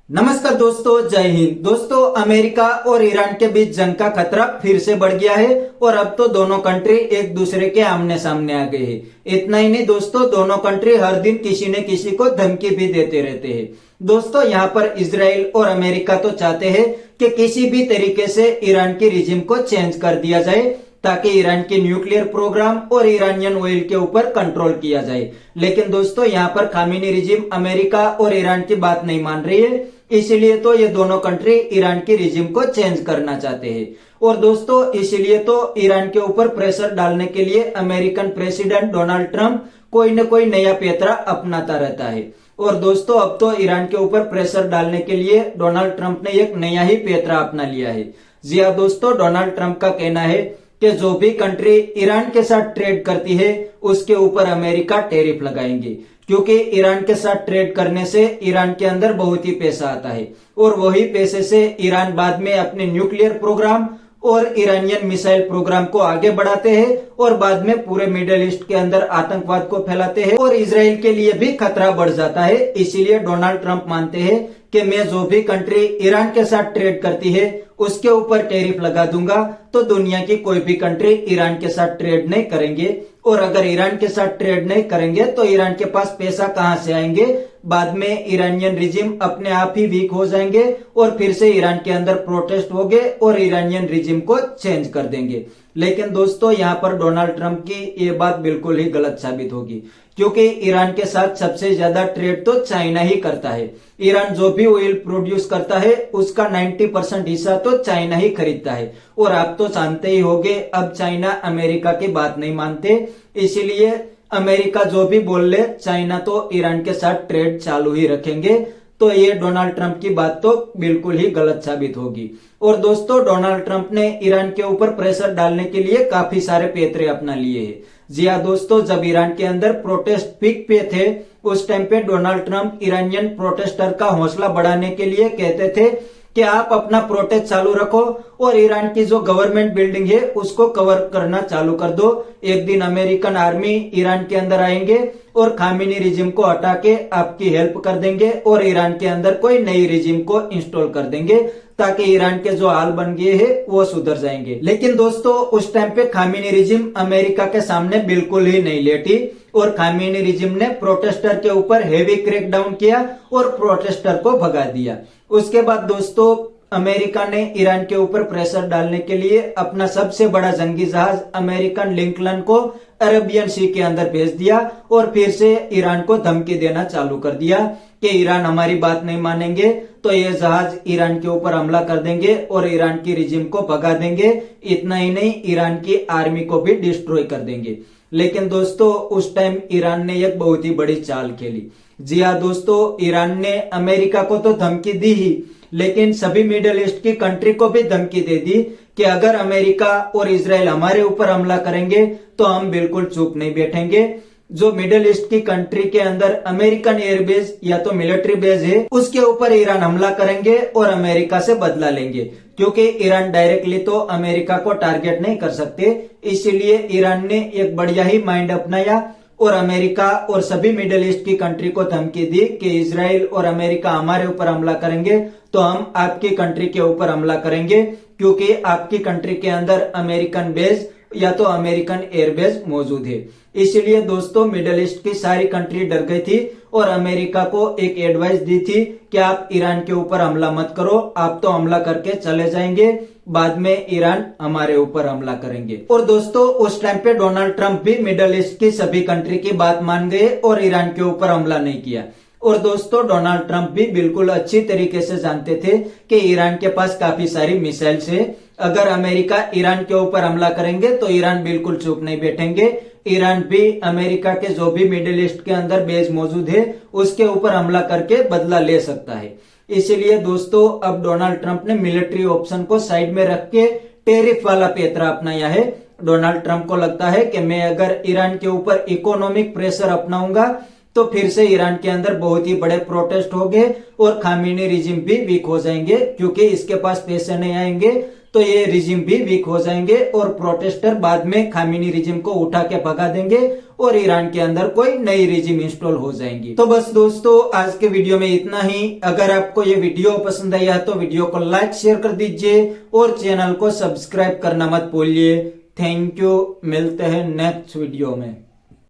नमस्कार दोस्तों, जय हिंद। दोस्तों, अमेरिका और ईरान के बीच जंग का खतरा फिर से बढ़ गया है और अब तो दोनों कंट्री एक दूसरे के आमने सामने आ गए हैं। इतना ही नहीं दोस्तों, दोनों कंट्री हर दिन किसी न किसी को धमकी भी देते रहते हैं। दोस्तों, यहाँ पर इजराइल और अमेरिका तो चाहते हैं कि किसी भी तरीके से ईरान की रिजिम को चेंज कर दिया जाए ताकि ईरान के न्यूक्लियर प्रोग्राम और ईरानियन ऑयल के ऊपर कंट्रोल किया जाए। लेकिन दोस्तों, यहाँ पर खामेनी रिजिम अमेरिका और ईरान की बात नहीं मान रही है, इसीलिए तो ये दोनों कंट्री ईरान की रिजिम को चेंज करना चाहते हैं। और दोस्तों, इसीलिए तो ईरान के ऊपर प्रेशर डालने के लिए अमेरिकन प्रेसिडेंट डोनाल्ड ट्रंप कोई न कोई नया पैंतरा अपनाता रहता है। और दोस्तों, अब तो ईरान के ऊपर प्रेशर डालने के लिए डोनाल्ड ट्रंप ने एक नया ही पैंतरा अपना लिया है। जी हाँ दोस्तों, डोनाल्ड ट्रंप का कहना है कि जो भी कंट्री ईरान के साथ ट्रेड करती है उसके ऊपर अमेरिका टैरिफ लगाएंगे, क्योंकि ईरान के साथ ट्रेड करने से ईरान के अंदर बहुत ही पैसा आता है और वही पैसे से ईरान बाद में अपने न्यूक्लियर प्रोग्राम और ईरानियन मिसाइल प्रोग्राम को आगे बढ़ाते हैं और बाद में पूरे मिडिल ईस्ट के अंदर आतंकवाद को फैलाते हैं और इजराइल के लिए भी खतरा बढ़ जाता है। इसीलिए डोनाल्ड ट्रंप मानते हैं कि मैं जो भी कंट्री ईरान के साथ ट्रेड करती है उसके ऊपर टैरिफ लगा दूंगा, तो दुनिया की कोई भी कंट्री ईरान के साथ ट्रेड नहीं करेंगे। और अगर ईरान के साथ ट्रेड नहीं करेंगे तो ईरान के पास पैसा कहां से आएंगे? बाद में ईरानियन रिजिम अपने आप ही वीक हो जाएंगे और फिर से ईरान के अंदर प्रोटेस्ट होंगे और ईरानियन रिजिम को चेंज कर देंगे। लेकिन दोस्तों, यहाँ पर डोनाल्ड ट्रंप की ये बात बिल्कुल ही गलत साबित होगी, क्योंकि ईरान के साथ सबसे ज्यादा ट्रेड तो चाइना ही करता है। ईरान जो भी ऑयल प्रोड्यूस करता है उसका 90% हिस्सा तो चाइना ही खरीदता है। और आप तो जानते ही होंगे, अब चाइना अमेरिका की बात नहीं मानते, इसीलिए अमेरिका जो भी बोल ले चाइना तो ईरान के साथ ट्रेड चालू ही रखेंगे। तो ये डोनाल्ड ट्रंप की बात तो बिल्कुल ही गलत साबित होगी। और दोस्तों, डोनाल्ड ट्रंप ने ईरान के ऊपर प्रेशर डालने के लिए काफी सारे पैंतरे अपना लिए हैं। जी हाँ दोस्तों, जब ईरान के अंदर प्रोटेस्ट पीक पे थे उस टाइम पे डोनाल्ड ट्रंप ईरानियन प्रोटेस्टर का हौसला बढ़ाने के लिए कहते थे कि आप अपना प्रोटेस्ट चालू रखो और ईरान की जो गवर्नमेंट बिल्डिंग है उसको कवर करना चालू कर दो। एक दिन अमेरिकन आर्मी ईरान के अंदर आएंगे और खामेनी रिजिम को हटा के आपकी हेल्प कर देंगे और ईरान के अंदर कोई नई रिजिम को इंस्टॉल कर देंगे ताकि ईरान के जो हाल बन गए हैं वो सुधर जाएंगे। लेकिन दोस्तों, उस टाइम पे खामेनी रिजिम अमेरिका के सामने बिल्कुल ही नहीं लेटी और खामेनी रिजिम ने प्रोटेस्टर के ऊपर हेवी क्रैकडाउन किया और प्रोटेस्टर को भगा दिया। उसके बाद दोस्तों, अमेरिका ने ईरान के ऊपर प्रेशर डालने के लिए अपना सबसे बड़ा जंगी जहाज अमेरिकन लिंकन को अरेबियन सी के अंदर भेज दिया और फिर से ईरान को धमकी देना चालू कर दिया कि ईरान हमारी बात नहीं मानेंगे तो ये जहाज ईरान के ऊपर हमला कर देंगे और ईरान की रिजिम को भगा देंगे। इतना ही नहीं, ईरान की आर्मी को भी डिस्ट्रॉय कर देंगे। लेकिन दोस्तों, उस टाइम ईरान ने एक बहुत ही बड़ी चाल खेली। जी हाँ दोस्तों, ईरान ने अमेरिका को तो धमकी दी ही, लेकिन सभी मिडिल ईस्ट की कंट्री को भी धमकी दे दी कि अगर अमेरिका और इजराइल हमारे ऊपर हमला करेंगे तो हम बिल्कुल चुप नहीं बैठेंगे। जो मिडिल ईस्ट की कंट्री के अंदर अमेरिकन एयरबेस या तो मिलिट्री बेस है उसके ऊपर ईरान हमला करेंगे और अमेरिका से बदला लेंगे, क्योंकि ईरान डायरेक्टली तो अमेरिका को टारगेट नहीं कर सकते। इसीलिए ईरान ने एक बढ़िया ही माइंड अपनाया और अमेरिका और सभी मिडिल ईस्ट की कंट्री को धमकी दी कि इजराइल और अमेरिका हमारे ऊपर हमला करेंगे तो हम आपकी कंट्री के ऊपर हमला करेंगे, क्योंकि आपकी कंट्री के अंदर अमेरिकन बेस या तो अमेरिकन एयरबेस मौजूद है। इसलिए दोस्तों, मिडिल ईस्ट की सारी कंट्री डर गई थी और अमेरिका को एक एडवाइस दी थी कि आप ईरान के ऊपर हमला मत करो, आप तो हमला करके चले जाएंगे, बाद में ईरान हमारे ऊपर हमला करेंगे। और दोस्तों, उस टाइम पे डोनाल्ड ट्रंप भी मिडिल ईस्ट की सभी कंट्री की बात मान गए और ईरान के ऊपर हमला नहीं किया। और दोस्तों, डोनाल्ड ट्रंप भी बिल्कुल अच्छी तरीके से जानते थे कि ईरान के पास काफी सारी मिसाइल्स है। अगर अमेरिका ईरान के ऊपर हमला करेंगे तो ईरान बिल्कुल चुप नहीं बैठेंगे। ईरान भी अमेरिका के जो भी मिडिल ईस्ट के अंदर बेस मौजूद है उसके ऊपर हमला करके बदला ले सकता है। इसीलिए दोस्तों, अब डोनाल्ड ट्रंप ने मिलिट्री ऑप्शन को साइड में रख के टैरिफ वाला पैंतरा अपनाया है। डोनाल्ड ट्रंप को लगता है कि मैं अगर ईरान के ऊपर इकोनॉमिक प्रेशर अपनाऊंगा तो फिर से ईरान के अंदर बहुत ही बड़े प्रोटेस्ट होंगे और खामेनी रिजिम भी वीक हो जाएंगे, क्योंकि इसके पास पैसे नहीं आएंगे तो ये रिजिम भी वीक हो जाएंगे और प्रोटेस्टर बाद में खामेनी रिजिम को उठा के भगा देंगे और ईरान के अंदर कोई नई रिजिम इंस्टॉल हो जाएंगी। तो बस दोस्तों आज के वीडियो में इतना ही। अगर आपको ये वीडियो पसंद आया तो वीडियो को लाइक शेयर कर दीजिए और चैनल को सब्सक्राइब करना मत भूलिए। थैंक यू, मिलते हैं नेक्स्ट वीडियो में।